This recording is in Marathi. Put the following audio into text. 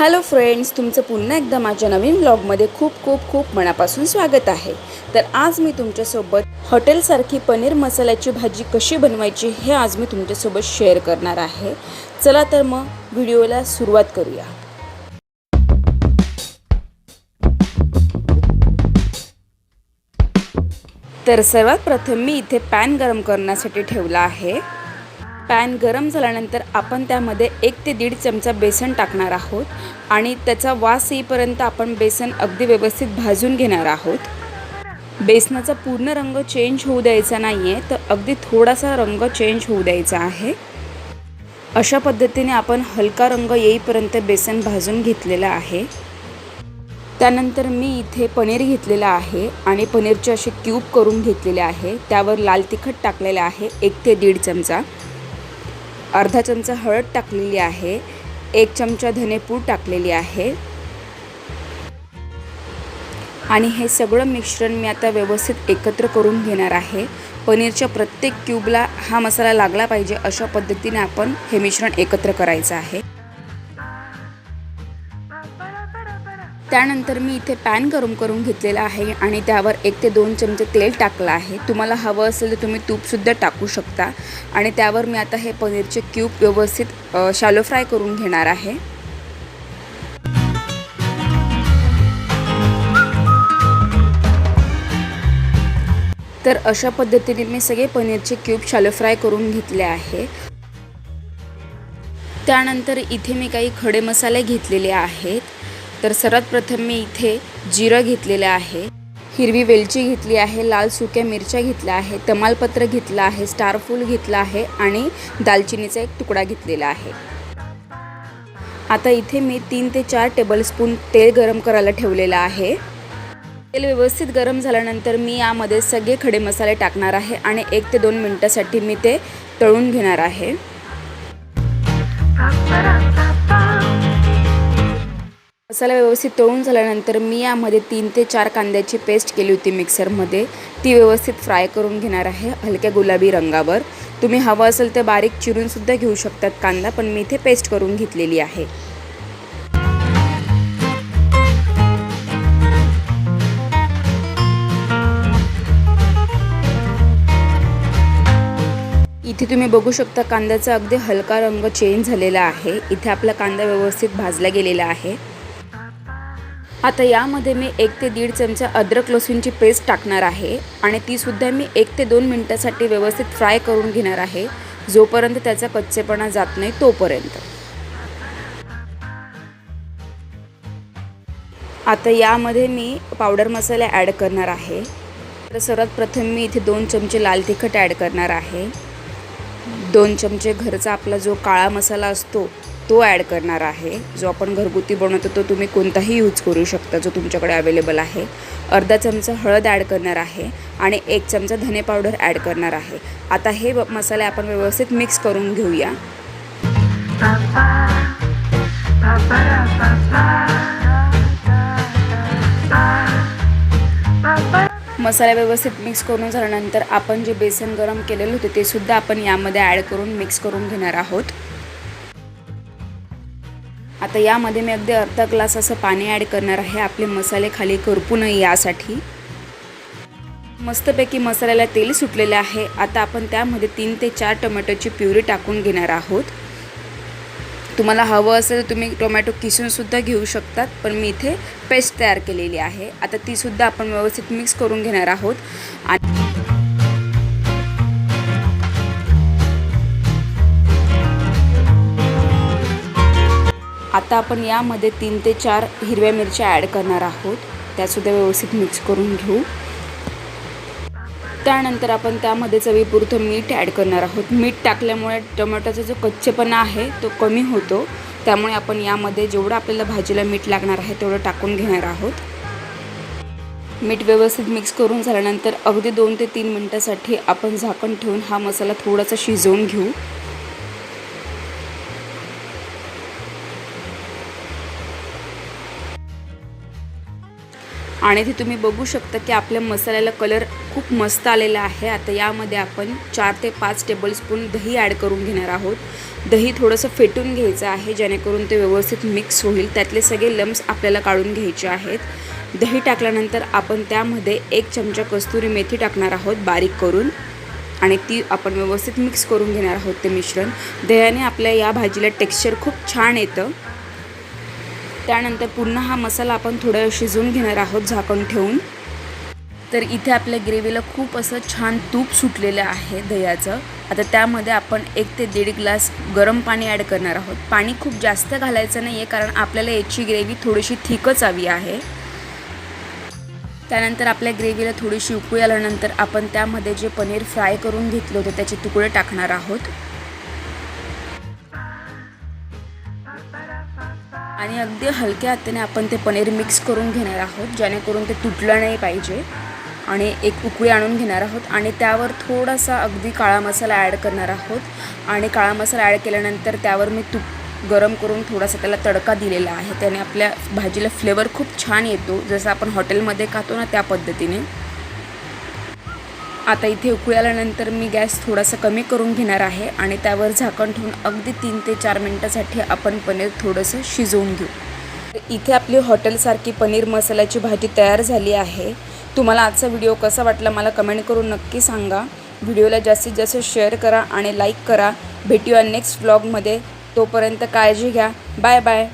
हॅलो फ्रेंड्स, तुमचं पुन्हा एकदा माझ्या नवीन ब्लॉगमध्ये खूप खूप खूप मनापासून स्वागत आहे। तर आज मी तुमच्यासोबत हॉटेलसारखी पनीर मसाल्याची भाजी कशी बनवायची हे आज मी तुमच्यासोबत शेअर करणार आहे। चला तर मग व्हिडिओला सुरुवात करूया। तर सर्वात प्रथम मी इथे पॅन गरम करण्यासाठी ठेवला आहे। पॅन गरम झाल्यानंतर आपण त्यामध्ये 1 ते 1.5 चमचा बेसन टाकणार आहोत आणि त्याचा वास येईपर्यंत आपण बेसन अगदी व्यवस्थित भाजून घेणार आहोत। बेसनाचा पूर्ण रंग चेंज होऊ द्यायचा नाहीये, तर अगदी थोडासा रंग चेंज होऊ द्यायचा आहे। अशा पद्धतीने आपण हलका रंग येईपर्यंत बेसन भाजून घेतलेला आहे। त्यानंतर मी इथे पनीर घेतलेला आहे आणि पनीरचे असे क्यूब करून घेतलेले आहे। त्यावर लाल तिखट टाकलेले आहे 1 ते 1.5 चमचा, अर्धा चमचा हळद टाकलेली आहे, 1 चमचा धनेपूड टाकलेली आहे आणि हे सगळं मिश्रण मी आता व्यवस्थित एकत्र करून घेणार आहे। पनीरच्या प्रत्येक क्यूबला हा मसाला लागला पाहिजे अशा पद्धतीने आपण हे मिश्रण एकत्र करायचं आहे। त्यानंतर मी इथे पॅन गरम करून घेतलेला आहे आणि त्यावर 1 ते 2 चमचे तेल टाकलं आहे। तुम्हाला हवं असेल तर तुम्ही तूपसुद्धा टाकू शकता आणि त्यावर मी आता हे पनीरचे क्यूब व्यवस्थित शॅलो फ्राय करून घेणार आहे। तर अशा पद्धतीने मी सगळे पनीरचे क्यूब शॅलो फ्राय करून घेतले आहे। त्यानंतर इथे मी काही खडे मसाले घेतलेले आहेत। तर सर्वात प्रथम मी इथे जिरं घेतलेले आहे, हिरवी वेलची घेतली आहे, लाल सुक्या मिरच्या घेतल्या आहे, तमालपत्र घेतला आहे, स्टार फूल घेतला आहे आणि दालचिनीचा एक तुकडा घेतलेला आहे। आता इथे मी 3 ते 4 टेबलस्पून तेल गरम करायला ठेवलेलं आहे। तेल व्यवस्थित गरम झाल्यानंतर मी यामध्ये सगळे खडे मसाले टाकणार आहे आणि 1 ते 2 मिनिटांसाठी मी ते तळून घेणार आहे। मसाला व्यवस्थित तळून झाल्यानंतर मी यामध्ये 3 ते 4 कांद्याची पेस्ट केली होती मिक्सरमध्ये, ती व्यवस्थित फ्राय करून घेणार आहे हलक्या गुलाबी रंगावर। तुम्ही हवं असेल तर बारीक चिरून सुद्धा घेऊ शकतात कांदा, पण मी इथे पेस्ट करून घेतलेली आहे। इथे तुम्ही बघू शकता कांद्याचा अगदी हलका रंग चेंज झालेला आहे। इथे आपला कांदा व्यवस्थित भाजला गेलेला आहे। आता यामध्ये मी 1 ते 1.5 चमचा अद्रक लसूणची पेस्ट टाकणार आहे आणि ती सुद्धा मी 1 ते 2 मिनिटांसाठी व्यवस्थित फ्राय करून घेणार आहे, जोपर्यंत त्याचा कच्चेपणा जात नाही तोपर्यंत। आता यामध्ये मी पावडर मसाले ॲड करणार आहे। तर सर्वात प्रथम मी इथे 2 चमचे लाल तिखट ॲड करणार आहे, 2 चमचे घरचा आपला जो काळा मसाला असतो तो ॲड करणार आहे। जो आपण घरगुती बनवतो तो तुम्ही कोणताही यूज करू शकता जो तुमच्याकडे अवेलेबल आहे। अर्धा चमचा हळद ॲड करणार आहे आणि 1 चमचा धने पावडर ॲड करणार आहे। आता हे मसाले आपण व्यवस्थित मिक्स करून घेऊया। मसाला व्यवस्थित मिक्स करून झाल्यानंतर आपण जे बेसन गरम केलेले होते ते सुद्धा आपण यामध्ये ॲड करून मिक्स करून घेणार आहोत। आता यामध्ये मी अगदी अर्धा ग्लास असं पाणी ॲड करणार आहे, आपले मसाले खाली करपू नये यासाठी। मस्तपैकी मसाल्याला तेल सुटलेले आहे। आता आपण त्यामध्ये 3 ते 4 टोमॅटोची प्युरी टाकून घेणार आहोत। तुम्हाला हवं असेल तर तुम्ही टोमॅटो किसून सुद्धा घेऊ शकतात, पण मी इथे पेस्ट तयार केलेली आहे। आता ती सुद्धा आपण व्यवस्थित मिक्स करून घेणार आहोत आणि आता आपण यामध्ये 3 ते 4 हिरव्या मिरच्या ॲड करणार आहोत, त्यासुद्धा व्यवस्थित मिक्स करून घेऊ। त्यानंतर आपण त्यामध्ये चवीपुरतं मीठ ॲड करणार आहोत। मीठ टाकल्यामुळे टोमॅटोचा जो कच्चेपणा आहे तो कमी होतो, त्यामुळे आपण यामध्ये जेवढं आपल्याला भाजीला मीठ लागणार आहे तेवढं टाकून घेणार आहोत। मीठ व्यवस्थित मिक्स करून झाल्यानंतर अगदी 2 ते 3 मिनिटांसाठी आपण झाकण ठेवून हा मसाला थोडासा शिजवून घेऊ। आणि इथे तुम्ही बघू शकता की आपल्या मसाल्याला कलर खूप मस्त आलेला आहे। आता यामध्ये आपण 4 ते 5 टेबलस्पून दही ॲड करून घेणार आहोत दही थोडंसं फेटून घ्यायचं आहे जेणेकरून ते व्यवस्थित मिक्स होईल. त्यातले सगळे लम्स आपल्याला काढून घ्यायचे आहेत. दही टाकल्यानंतर आपण त्यामध्ये 1 चमचा कस्तुरी मेथी टाकणार आहोत बारीक करून आणि ती आपण व्यवस्थित मिक्स करून घेणार आहोत ते मिश्रण. दह्याने आपल्या या भाजीला टेक्स्चर खूप छान येतं. त्यानंतर पुन्हा हा मसाला आपण थोडं शिजवून घेणार आहोत झाकण ठेवून. तर इथे आपल्या ग्रेव्हीला खूप असं छान तूप सुटलेलं आहे दह्याचं. आता त्यामध्ये आपण 1 ते 1.5 ग्लास गरम पाणी ॲड करणार आहोत. पाणी खूप जास्त घालायचं नाही आहे कारण आपल्याला याची ग्रेव्ही थोडीशी थिकच हवी आहे. त्यानंतर आपल्या ग्रेव्हीला थोडीशी उकळी आल्यानंतर आपण त्यामध्ये जे पनीर फ्राय करून घेतलं होतं त्याचे तुकडे टाकणार आहोत आणि अगदी हलक्या हाताने आपण ते पनीर मिक्स करून घेणार आहोत जेणेकरून ते तुटलं नाही पाहिजे. आणि एक उकळी आणून घेणार आहोत आणि त्यावर थोडासा अगदी काळा मसाला ॲड करणार आहोत आणि काळा मसाला ॲड केल्यानंतर त्यावर मी तूप गरम करून थोडासा त्याला तडका दिलेला आहे. त्याने आपल्या भाजीला फ्लेवर खूप छान येतो, जसं आपण हॉटेलमध्ये खातो ना त्या पद्धतीने. आता इथे उकळी आल्यानंतर मी गॅस थोडासा कमी करून घेणार आहे आणि त्यावर झाकण ठेवून अगदी 3 ते 4 मिनटासाठी आपण पनीर थोडंसं शिजवून घेऊ. इथे आपली हॉटेलसारखी पनीर मसाल्याची भाजी तयार झाली आहे. तुम्हाला आजचा व्हिडिओ कसा वाटला मला कमेंट करून नक्की सांगा. व्हिडिओला जास्तीत जास्त शेअर करा आणि लाईक करा. भेटूया नेक्स्ट व्लॉगमध्ये. तोपर्यंत काळजी घ्या. Bye bye.